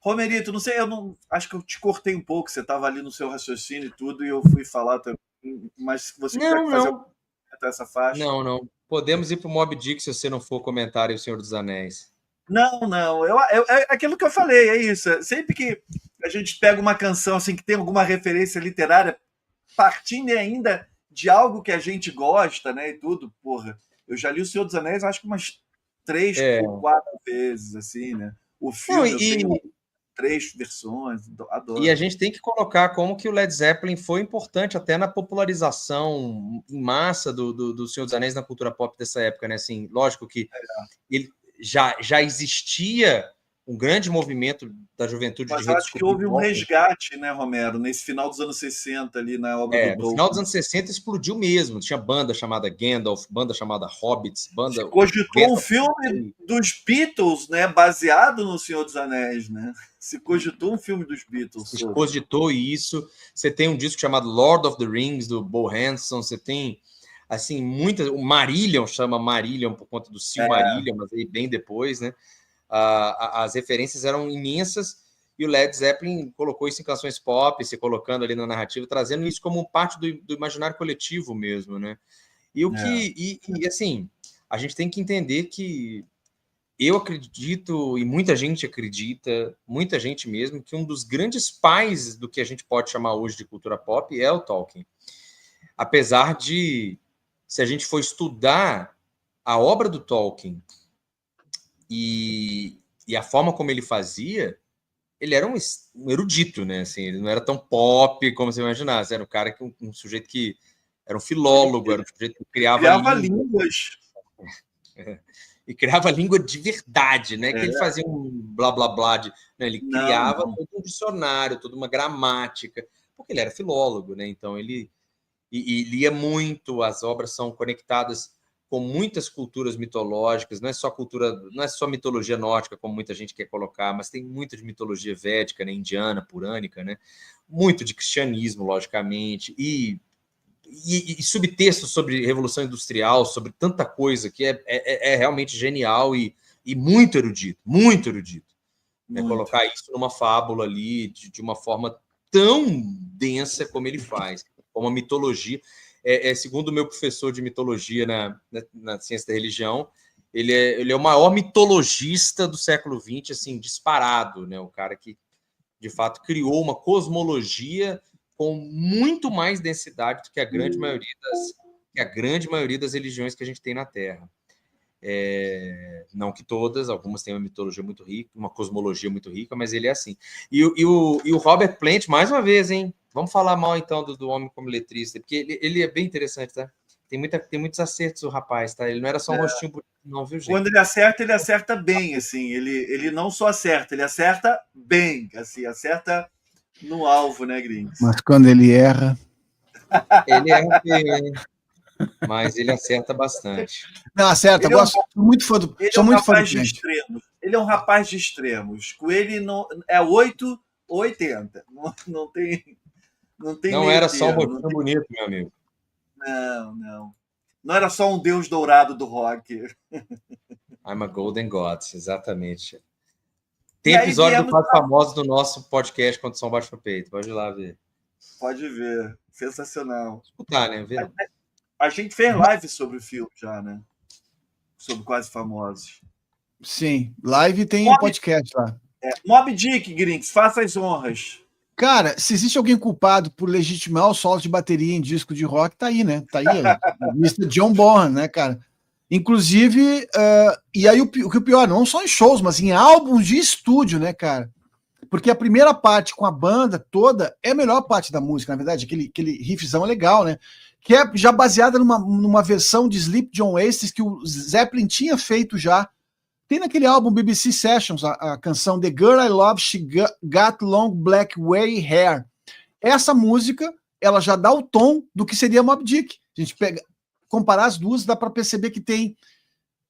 Romerito, não sei, eu não acho que eu te cortei um pouco, você estava ali no seu raciocínio e tudo, e eu fui falar também, mas se você quiser Não, fazer não. essa faixa. Não, não. Podemos ir para o Moby Dick se você não for comentar aí o Senhor dos Anéis. Não, não, é aquilo que eu falei, é isso. Sempre que a gente pega uma canção assim que tem alguma referência literária, partindo ainda de algo que a gente gosta, né, e tudo, porra. Eu já li O Senhor dos Anéis, acho que umas três É. ou quatro vezes, assim, né? O Não, filme eu tenho 3 versões, e a adoro. gente tem que colocar como que o Led Zeppelin foi importante até na popularização em massa do Senhor dos Anéis na cultura pop dessa época, né? Assim, lógico que ele já existia um grande movimento da juventude de Mas eu acho que redescobrir houve um Tolkien. resgate, né, Romero, nesse final dos anos 60 ali na obra do No final dos Tolkien. anos 60 explodiu mesmo. Tinha banda chamada Gandalf, banda chamada Hobbits, Se banda cogitou um Gandalf. filme dos Beatles, né, baseado no Senhor dos Anéis, né? Se cogitou um filme dos Beatles Se sobre. cogitou isso. Você tem um disco chamado Lord of the Rings, do Bo Hanson. Você tem, assim, muitas... O Marillion chama Marillion por conta do Silmarillion, mas aí bem depois, né? As referências eram imensas e o Led Zeppelin colocou isso em canções pop, se colocando ali na narrativa, trazendo isso como parte do imaginário coletivo mesmo, né? E assim, a gente tem que entender que eu acredito, e muita gente acredita, muita gente mesmo, que um dos grandes pais do que a gente pode chamar hoje de cultura pop é o Tolkien. Apesar de, se a gente for estudar a obra do Tolkien e a forma como ele fazia, ele era um erudito, né? Assim, ele não era tão pop como você imaginasse. Era um cara, um sujeito que era um filólogo, era um sujeito que criava língua. Línguas. E criava língua de verdade, né? Que ele É, fazia um blá blá blá né? Ele não, criava não. todo um dicionário, toda uma gramática, porque ele era filólogo, né? Então ele e lia muito, as obras são conectadas com muitas culturas mitológicas, não é só cultura, não é só mitologia nórdica, como muita gente quer colocar, mas tem muito de mitologia védica, né, indiana, purânica, né? Muito de cristianismo, logicamente, e subtextos sobre Revolução Industrial, sobre tanta coisa que é realmente genial e muito erudito, muito erudito. Né? Muito. Colocar isso numa fábula ali de uma forma tão densa como ele faz, como a mitologia. Segundo o meu professor de mitologia na ciência da religião, ele é o maior mitologista do século XX, assim, disparado, né? O cara que, de fato, criou uma cosmologia com muito mais densidade do que a grande maioria das religiões que a gente tem na Terra. Não que todas, algumas têm uma mitologia muito rica, uma cosmologia muito rica, mas ele é assim. E o Robert Plant, mais uma vez, hein? Vamos falar mal, então, do Homem como Letrista, porque ele é bem interessante, tá? Tem muitos acertos o rapaz, tá? Ele não era só um rostinho bonito, não, viu, gente? Quando ele acerta bem, assim. Ele não só acerta, ele acerta bem, assim, acerta no alvo, né, Grinks? Mas quando ele erra... Ele erra feio, hein? Mas ele acerta bastante. Não, acerta. Gosto, sou muito fã do... Ele é Sou um muito fã do rapaz de Plant. extremos. Ele é um rapaz de extremos. Com ele não, é 8 ou 80. Não tem Não meio era só um termo. rostinho bonito, meu amigo. Não, não. Não era só um deus dourado do rock. I'm a Golden God, exatamente. Tem E aí episódio do viemos. Quase Famosos do nosso podcast quando Som Bate no Peito. Pode ir lá ver. Pode ver. Sensacional. Escutar, né? Ver. A gente fez live sobre o filme já, né? Sobre Quase Famosos. Sim, live tem um podcast lá. Moby Dick, Grinks, faça as honras. Cara, se existe alguém culpado por legitimar o solo de bateria em disco de rock, tá aí, né? Tá aí a lista John Bonham, né, cara? Inclusive, e aí o que o pior, não só em shows, mas em álbuns de estúdio, né, cara? Porque a primeira parte com a banda toda é a melhor parte da música, na verdade, aquele riffzão é legal, né? Que é já baseada numa versão de Sleep John Oasis que o Zeppelin tinha feito já. Tem naquele álbum BBC Sessions a canção The Girl I Love, She Got Long Black Wavy Hair. Essa música, ela já dá o tom do que seria Moby Dick. A gente comparar as duas, dá para perceber que tem,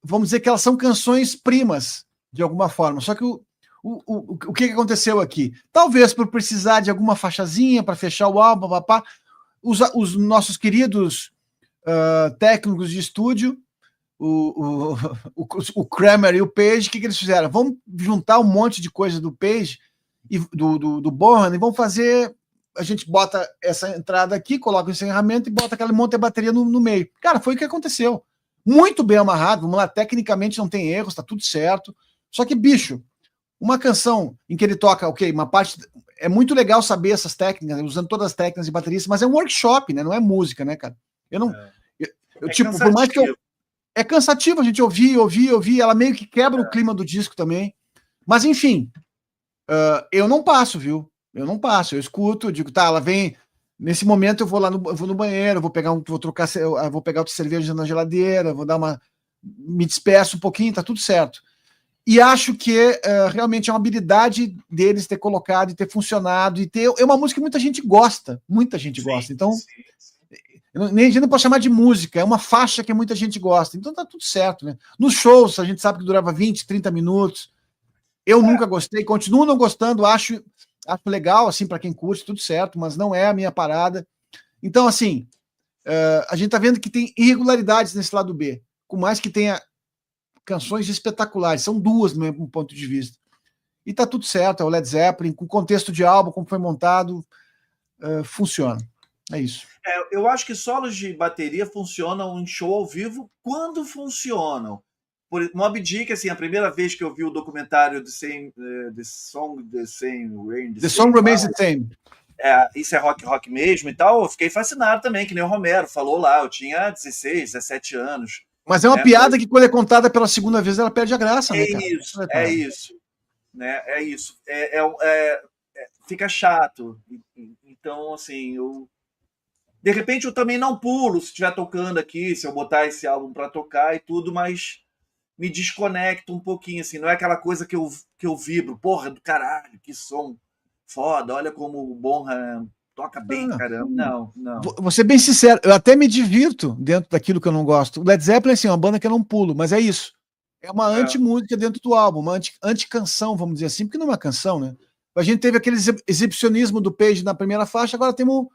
vamos dizer que elas são canções primas, de alguma forma. Só que o que aconteceu aqui? Talvez por precisar de alguma faixazinha para fechar o álbum, os nossos queridos técnicos de estúdio, o Kramer e o Page, o que eles fizeram? Vamos juntar um monte de coisa do Page do Bonham, e vão fazer... A gente bota essa entrada aqui, coloca o encerramento e bota aquela monte de bateria no meio. Cara, foi o que aconteceu. Muito bem amarrado, vamos lá, tecnicamente não tem erros, tá tudo certo. Só que, bicho, uma canção em que ele toca, ok, uma parte... É muito legal saber essas técnicas, usando todas as técnicas de baterista, mas é um workshop, né? Não é música, né, cara? Eu não... tipo, cansativo. por mais que eu... É cansativo a gente ouvir, ela meio que quebra o clima do disco também. Mas, enfim, eu não passo, viu? Eu não passo, eu escuto, eu digo, tá, ela vem... Nesse momento eu vou lá eu vou no banheiro, vou pegar outra cerveja na geladeira, vou dar uma... Me despeço um pouquinho, tá tudo certo. E acho que realmente é uma habilidade deles ter colocado e ter funcionado, e ter... É uma música que muita gente gosta, então... Sim. Nem a gente não pode chamar de música, é uma faixa que muita gente gosta, então tá tudo certo, né? Nos shows, a gente sabe que durava 20, 30 minutos, eu nunca gostei, continuo não gostando, acho legal, assim, para quem curte, tudo certo, mas não é a minha parada. Então, assim, a gente tá vendo que tem irregularidades nesse lado B, com mais que tenha canções espetaculares, são duas do meu ponto de vista. E tá tudo certo, é o Led Zeppelin, com o contexto de álbum, como foi montado, funciona. É isso. Eu acho que solos de bateria funcionam em show ao vivo quando funcionam. Por Moby Dick, assim, a primeira vez que eu vi o documentário The Song Remains the Same. Isso é rock mesmo e tal, eu fiquei fascinado também, que nem o Romero falou lá, eu tinha 16, 17 anos. Mas é uma piada que quando é contada pela segunda vez, ela perde a graça, né, cara? Isso. Né? É isso. Fica chato. Então, assim, de repente eu também não pulo se estiver tocando aqui, se eu botar esse álbum para tocar e tudo, mas me desconecto um pouquinho, assim, não é aquela coisa que eu vibro, porra do caralho, que som foda, olha como o Bonham toca bem, caramba. Não. Vou ser bem sincero, eu até me divirto dentro daquilo que eu não gosto. O Led Zeppelin, assim, é uma banda que eu não pulo, mas é isso. É uma anti-música dentro do álbum, uma anti-canção, vamos dizer assim, porque não é uma canção, né? A gente teve aquele exibicionismo do Page na primeira faixa, agora temos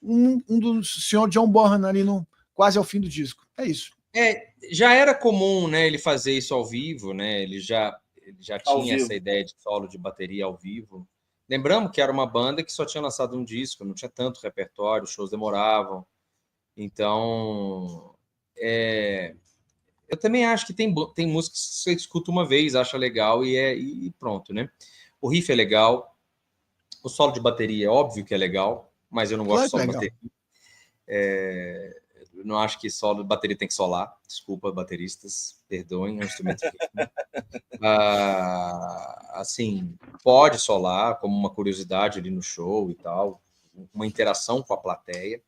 um do senhor John Bonham ali quase ao fim do disco. É isso. Já era comum, né, ele fazer isso ao vivo, né? Ele já tinha essa ideia de solo de bateria ao vivo. Lembramos que era uma banda que só tinha lançado um disco, não tinha tanto repertório, os shows demoravam. Então, eu também acho que tem músicas que você escuta uma vez, acha legal e pronto, né? O riff é legal, o solo de bateria é óbvio que é legal, mas eu não gosto de solo de bateria. Eu não acho que solo de bateria tem que solar. Desculpa, bateristas, perdoem, é um instrumento assim, pode solar como uma curiosidade ali no show e tal, uma interação com a plateia.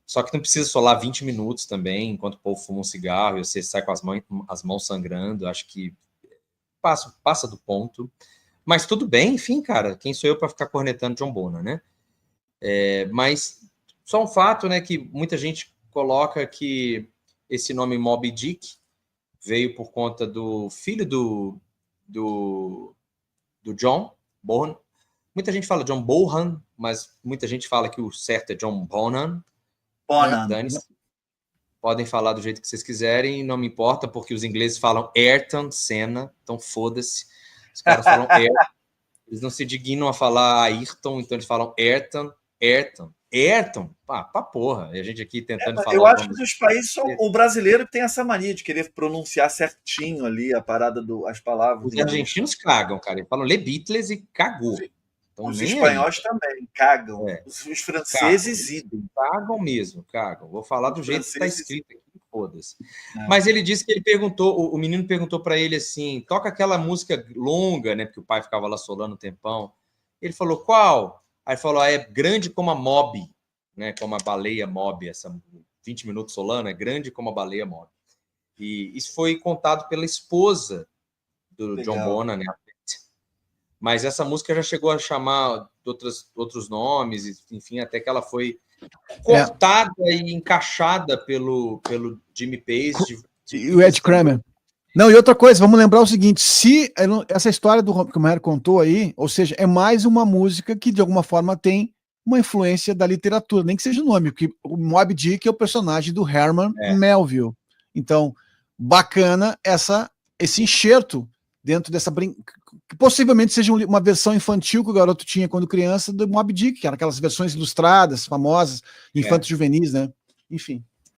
Só que não precisa solar 20 minutos também, enquanto o povo fuma um cigarro e você sai com as mãos sangrando. Acho que passa do ponto. Mas tudo bem, enfim, cara, quem sou eu para ficar cornetando John Bonham, né? Mas só um fato, né, que muita gente coloca que esse nome Moby Dick veio por conta do filho do John Bonham. Muita gente fala John Bonham, mas muita gente fala que o certo é John Bonham. Podem falar do jeito que vocês quiserem, não me importa, porque os ingleses falam Ayrton Senna, então foda-se. Os caras falam Ayrton, eles não se dignam a falar Ayrton, então eles falam Ayrton, pra porra. E a gente aqui tentando falar... Eu acho que os países são... O brasileiro tem essa mania de querer pronunciar certinho ali a parada as palavras. Os argentinos cagam, cara. Eles falam Le Beatles e cagou. Então, os espanhóis também cagam. Os franceses idem. Cagam mesmo, cagam. Vou falar do jeito que está escrito aqui, foda-se. Mas ele disse que ele perguntou, o menino perguntou para ele assim, toca aquela música longa, né? Porque o pai ficava lá solando um tempão. Ele falou, qual? Aí falou, é grande como a Moby, né? Como a baleia Moby, essa 20 minutos solando, é grande como a baleia Moby. E isso foi contado pela esposa do John Bonham, né? Mas essa música já chegou a chamar outros nomes, enfim, até que ela foi cortada e encaixada pelo Jimmy Page. E o Ed Kramer. Não, e outra coisa, vamos lembrar o seguinte, se essa história que o Maher contou aí, ou seja, é mais uma música que de alguma forma tem uma influência da literatura, nem que seja o nome, porque o Moby Dick é o personagem do Herman Melville. Então, bacana esse enxerto dentro dessa que possivelmente seja uma versão infantil que o garoto tinha quando criança do Moby Dick, que eram aquelas versões ilustradas, famosas, infanto-juvenis, né? Enfim.